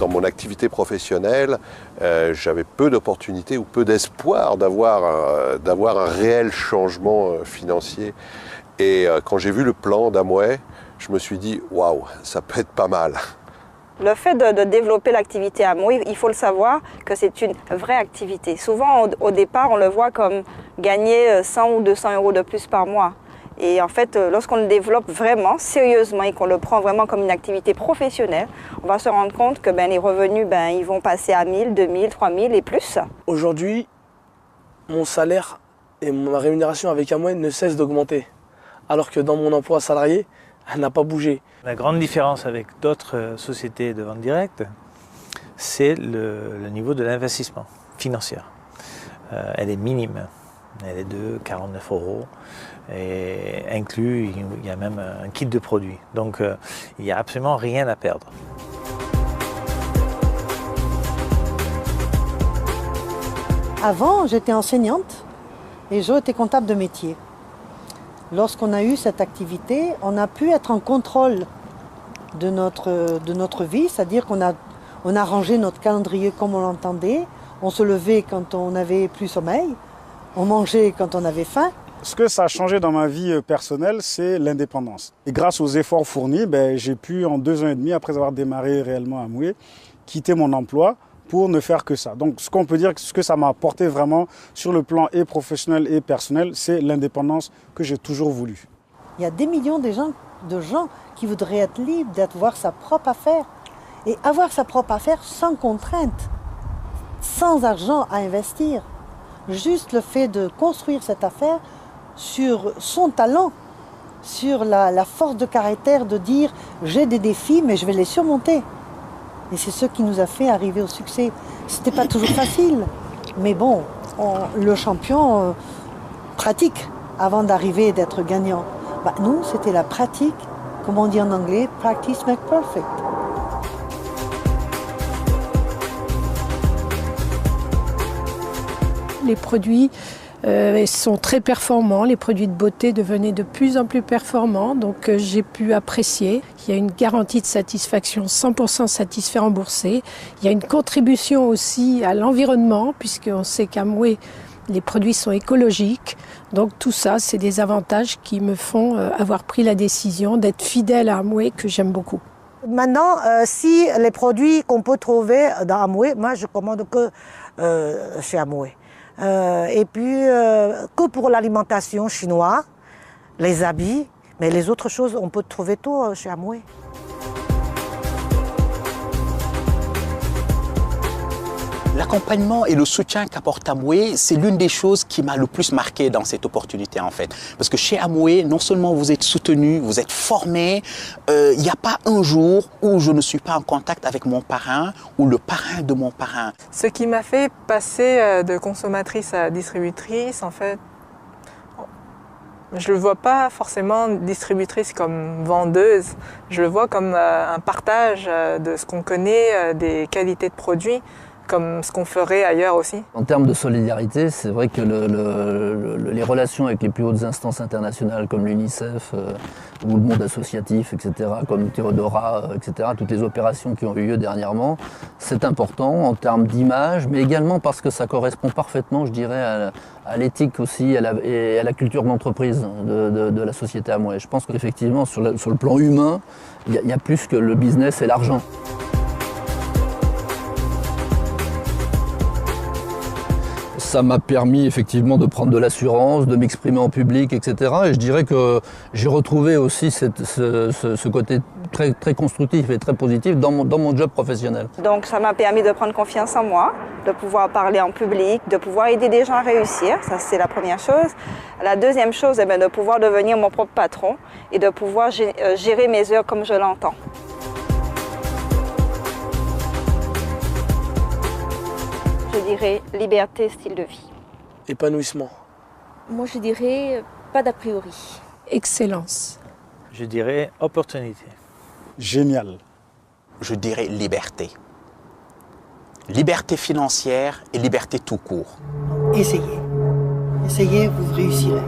dans mon activité professionnelle, j'avais peu d'opportunités ou peu d'espoir d'avoir un réel changement financier. Et quand j'ai vu le plan d'Amway, je me suis dit « Waouh, ça peut être pas mal ». Le fait de développer l'activité Amway, il faut le savoir que c'est une vraie activité. Souvent, au départ, on le voit comme gagner 100 ou 200 euros de plus par mois. Et en fait, lorsqu'on le développe vraiment, sérieusement, et qu'on le prend vraiment comme une activité professionnelle, on va se rendre compte que les revenus, ils vont passer à 1000, 2000, 3000 et plus. Aujourd'hui, mon salaire et ma rémunération avec Amway ne cessent d'augmenter. Alors que dans mon emploi salarié, elle n'a pas bougé. La grande différence avec d'autres sociétés de vente directe, c'est le niveau de l'investissement financier. Elle est minime, elle est de 49 €, et inclus, il y a même un kit de produits. Donc il n'y a absolument rien à perdre. Avant, j'étais enseignante et Jo était comptable de métier. Lorsqu'on a eu cette activité, on a pu être en contrôle de notre vie, c'est-à-dire qu'on a rangé notre calendrier comme on l'entendait, on se levait quand on n'avait plus sommeil, on mangeait quand on avait faim. Ce que ça a changé dans ma vie personnelle, c'est l'indépendance. Et grâce aux efforts fournis, j'ai pu, en 2 ans et demi, après avoir démarré réellement à Amway, quitter mon emploi pour ne faire que ça. Donc ce qu'on peut dire, ce que ça m'a apporté vraiment sur le plan et professionnel et personnel, c'est l'indépendance que j'ai toujours voulu. Il y a des millions de gens qui voudraient être libres, d'avoir sa propre affaire. Et avoir sa propre affaire sans contrainte, sans argent à investir. Juste le fait de construire cette affaire sur son talent, sur la force de caractère de dire j'ai des défis mais je vais les surmonter. Et c'est ce qui nous a fait arriver au succès. C'était pas toujours facile, mais bon, le champion pratique avant d'arriver et d'être gagnant. Nous, c'était la pratique, comme on dit en anglais, practice makes perfect. Les produits sont très performants, les produits de beauté devenaient de plus en plus performants, donc j'ai pu apprécier. Il y a une garantie de satisfaction 100% satisfait remboursé. Il y a une contribution aussi à l'environnement, puisqu'on sait qu'Amway, les produits sont écologiques. Donc tout ça, c'est des avantages qui me font avoir pris la décision d'être fidèle à Amway, que j'aime beaucoup. Maintenant, si les produits qu'on peut trouver dans Amway, moi je commande que chez Amway. Et puis, que pour l'alimentation chinoise, les habits, mais les autres choses, on peut trouver tout chez Amway. L'accompagnement et le soutien qu'apporte Amway, c'est l'une des choses qui m'a le plus marqué dans cette opportunité en fait. Parce que chez Amway, non seulement vous êtes soutenu, vous êtes formé, il n'y a pas un jour où je ne suis pas en contact avec mon parrain ou le parrain de mon parrain. Ce qui m'a fait passer de consommatrice à distributrice, en fait, je ne le vois pas forcément distributrice comme vendeuse, je le vois comme un partage de ce qu'on connaît, des qualités de produits, comme ce qu'on ferait ailleurs aussi. En termes de solidarité, c'est vrai que les relations avec les plus hautes instances internationales comme l'UNICEF ou le monde associatif, etc., comme Théodora, etc., toutes les opérations qui ont eu lieu dernièrement, c'est important en termes d'image, mais également parce que ça correspond parfaitement, je dirais, à l'éthique aussi et à la culture d'entreprise de la société Amway. Je pense qu'effectivement, sur le plan humain, il y a plus que le business et l'argent. Ça m'a permis effectivement de prendre de l'assurance, de m'exprimer en public, etc. Et je dirais que j'ai retrouvé aussi ce côté très, très constructif et très positif dans mon job professionnel. Donc ça m'a permis de prendre confiance en moi, de pouvoir parler en public, de pouvoir aider des gens à réussir. Ça, c'est la première chose. La deuxième chose, de pouvoir devenir mon propre patron et de pouvoir gérer mes heures comme je l'entends. Je dirais liberté, style de vie. Épanouissement. Moi, je dirais pas d'a priori. Excellence. Je dirais opportunité. Génial. Je dirais liberté. Liberté financière et liberté tout court. Essayez. Essayez, vous réussirez.